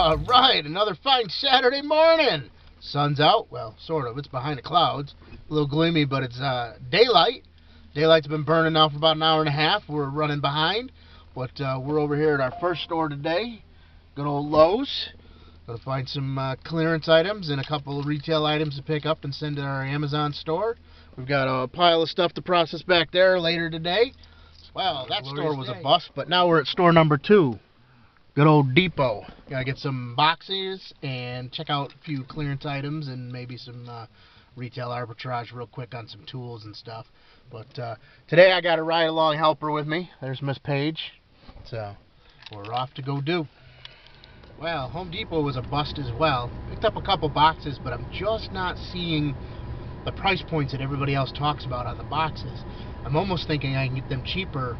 Alright, another fine Saturday morning. Sun's out, well, sort of. It's behind the clouds. A little gloomy, but it's daylight. Daylight's been burning now for about an hour and a half. We're running behind, but we're over here at our first store today. Good old Lowe's. Gonna find some clearance items and a couple of retail items to pick up and send to our Amazon store. We've got a pile of stuff to process back there later today. Well, that store was a bust, but now we're at store number 2. Good old Depot. Gotta get some boxes and check out a few clearance items and maybe some retail arbitrage real quick on some tools and stuff. But today I got a ride-along helper with me. There's Ms Paige. So we're off to go do. Well, Home Depot was a bust as well. Picked up a couple boxes, but I'm just not seeing the price points that everybody else talks about on the boxes. I'm almost thinking I can get them cheaper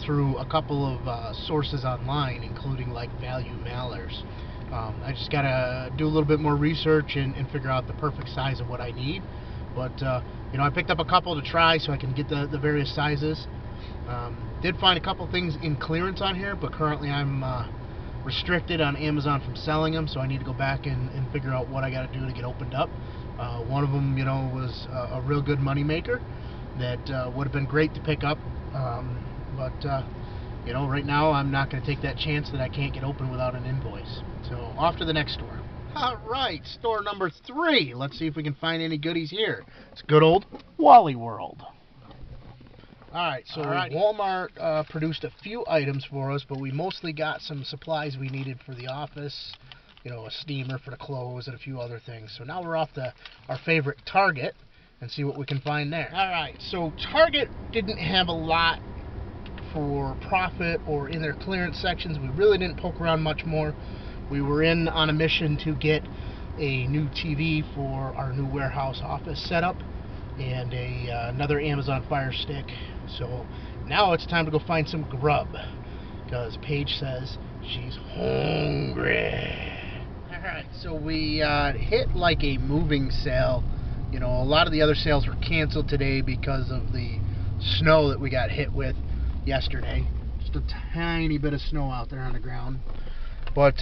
through a couple of sources online, including like value mailers. I just gotta do a little bit more research and figure out the perfect size of what I need. But you know, I picked up a couple to try so I can get the various sizes. Did find a couple things in clearance on here, but currently I'm restricted on Amazon from selling them, so I need to go back and figure out what I gotta do to get opened up. One of them, you know, was a real good money maker that would have been great to pick up. But you know, right now I'm not going to take that chance that I can't get open without an invoice. So off to the next store. Alright, store number 3. Let's see if we can find any goodies here. It's good old Wally World. Alright, so Walmart produced a few items for us, but we mostly got some supplies we needed for the office. You know, a steamer for the clothes and a few other things. So now we're off to our favorite Target and see what we can find there. Alright, so Target didn't have a lot for profit or in their clearance sections. We really didn't poke around much more. We were in on a mission to get a new TV for our new warehouse office setup and another Amazon Fire Stick. So now it's time to go find some grub because Paige says she's hungry. Alright, so we hit like a moving sale. You know, a lot of the other sales were canceled today because of the snow that we got hit with yesterday. Just a tiny bit of snow out there on the ground. But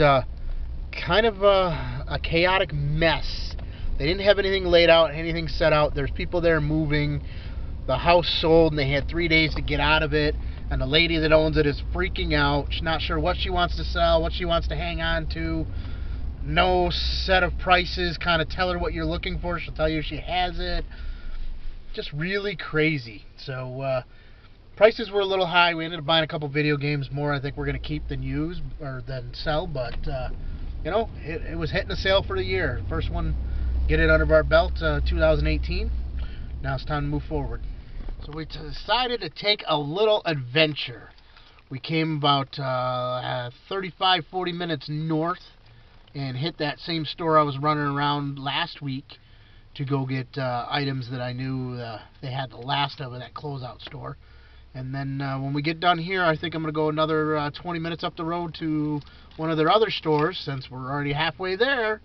kind of a chaotic mess. They didn't have anything laid out, anything set out. There's people there moving. The house sold and they had 3 days to get out of it. And the lady that owns it is freaking out. She's not sure what she wants to sell, what she wants to hang on to. No set of prices. Kind of tell her what you're looking for. She'll tell you if she has it. Just really crazy. So prices were a little high. We ended up buying a couple video games more. I think we're going to keep than use or than sell. But you know, it was hitting a sale for the year. First one, get it under our belt, 2018. Now it's time to move forward. So we decided to take a little adventure. We came about 35-40 minutes north and hit that same store I was running around last week to go get items that I knew they had the last of at that closeout store. And then when we get done here, I think I'm going to go another 20 minutes up the road to one of their other stores since we're already halfway there.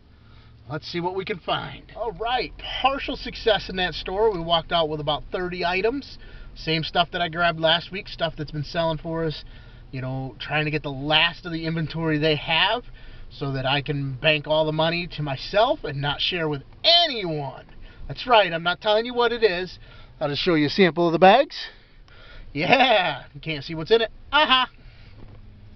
Let's see what we can find. Alright, partial success in that store. We walked out with about 30 items. Same stuff that I grabbed last week, stuff that's been selling for us. You know, trying to get the last of the inventory they have so that I can bank all the money to myself and not share with anyone. That's right, I'm not telling you what it is. I'll just show you a sample of the bags. Yeah, you can't see what's in it. Aha!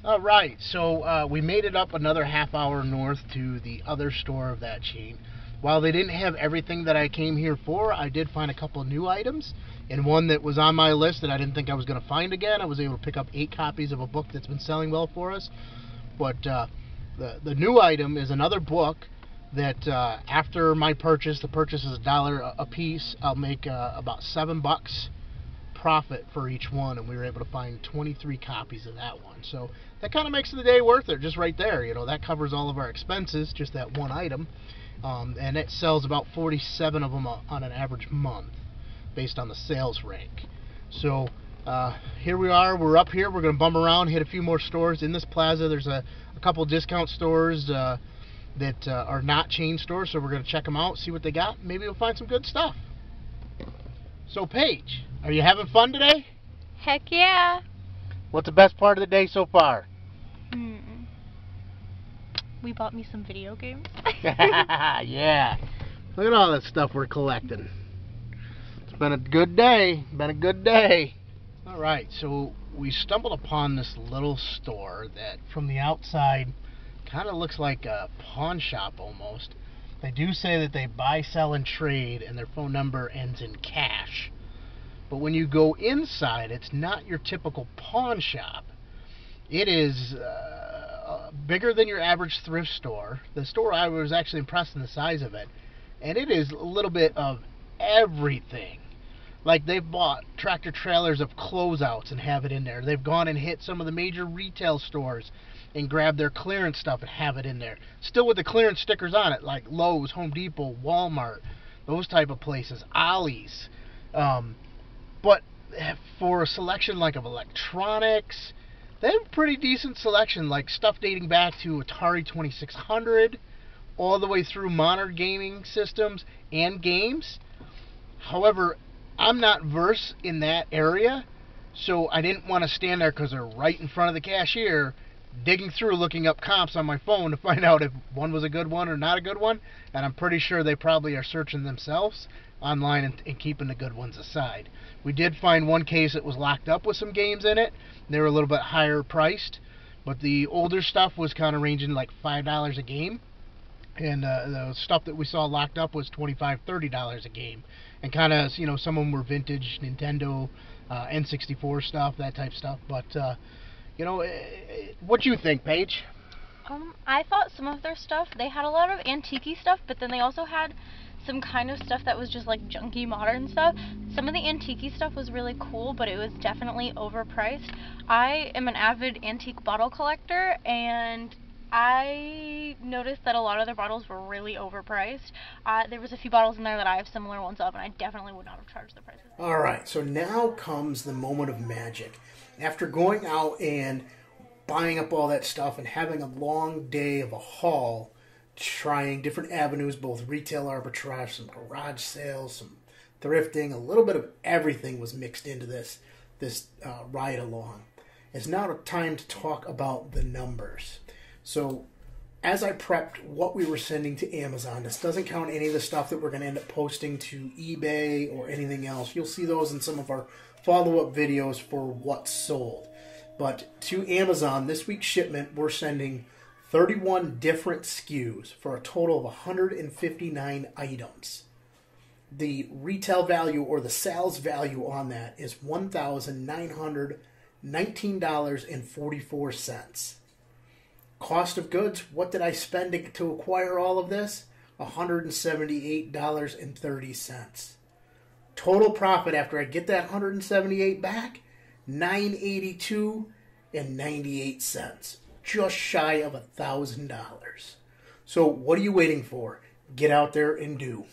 Alright, so we made it up another half hour north to the other store of that chain. While they didn't have everything that I came here for, I did find a couple of new items. And one that was on my list that I didn't think I was going to find again. I was able to pick up 8 copies of a book that's been selling well for us. But the new item is another book that after my purchase, the purchase is $1 a piece, I'll make about $7 profit for each one, and we were able to find 23 copies of that one. So that kind of makes the day worth it, just right there. You know, that covers all of our expenses, just that one item. And it sells about 47 of them on an average month based on the sales rank. So here we are, we're up here, we're going to bum around, hit a few more stores. In this plaza there's a couple discount stores that are not chain stores, so we're going to check them out, see what they got. Maybe we'll find some good stuff. So Paige, are you having fun today? Heck yeah. What's the best part of the day so far? We bought me some video games. Yeah. Look at all that stuff we're collecting. It's been a good day. Been a good day. All right, so we stumbled upon this little store that from the outside kind of looks like a pawn shop almost. They do say that they buy, sell, and trade, and their phone number ends in cash. But when you go inside, it's not your typical pawn shop. It is bigger than your average thrift store. The store, I was actually impressed in the size of it. And it is a little bit of everything. Like, they've bought tractor trailers of closeouts and have it in there. They've gone and hit some of the major retail stores and grabbed their clearance stuff and have it in there. Still with the clearance stickers on it, like Lowe's, Home Depot, Walmart, those type of places, Ollie's. But for a selection like of electronics, they have a pretty decent selection, like stuff dating back to Atari 2600, all the way through modern gaming systems and games. However, I'm not versed in that area, so I didn't want to stand there because they're right in front of the cashier, digging through, looking up comps on my phone to find out if one was a good one or not a good one. And I'm pretty sure they probably are searching themselves online and keeping the good ones aside. We did find one case that was locked up with some games in it. They were a little bit higher priced, but the older stuff was kind of ranging like $5 a game. And the stuff that we saw locked up was $25, $30 a game. And kind of, you know, some of them were vintage Nintendo, N64 stuff, that type stuff. But, you know, what do you think, Paige? I thought some of their stuff, they had a lot of antique-y stuff, but then they also had some kind of stuff that was just like junky modern stuff. Some of the antique-y stuff was really cool, but it was definitely overpriced. I am an avid antique bottle collector, and I noticed that a lot of their bottles were really overpriced. There was a few bottles in there that I have similar ones of, and I definitely would not have charged the prices. All right, so now comes the moment of magic. After going out and buying up all that stuff and having a long day of a haul, trying different avenues, both retail arbitrage, some garage sales, some thrifting, a little bit of everything was mixed into this ride along. It's now time to talk about the numbers. So as I prepped what we were sending to Amazon, this doesn't count any of the stuff that we're going to end up posting to eBay or anything else. You'll see those in some of our follow-up videos for what's sold. But to Amazon, this week's shipment, we're sending 31 different SKUs for a total of 159 items. The retail value or the sales value on that is $1,919.44. Cost of goods, what did I spend to acquire all of this? $178.30. Total profit after I get that $178 back, $982.98. Just shy of $1,000. So what are you waiting for? Get out there and do.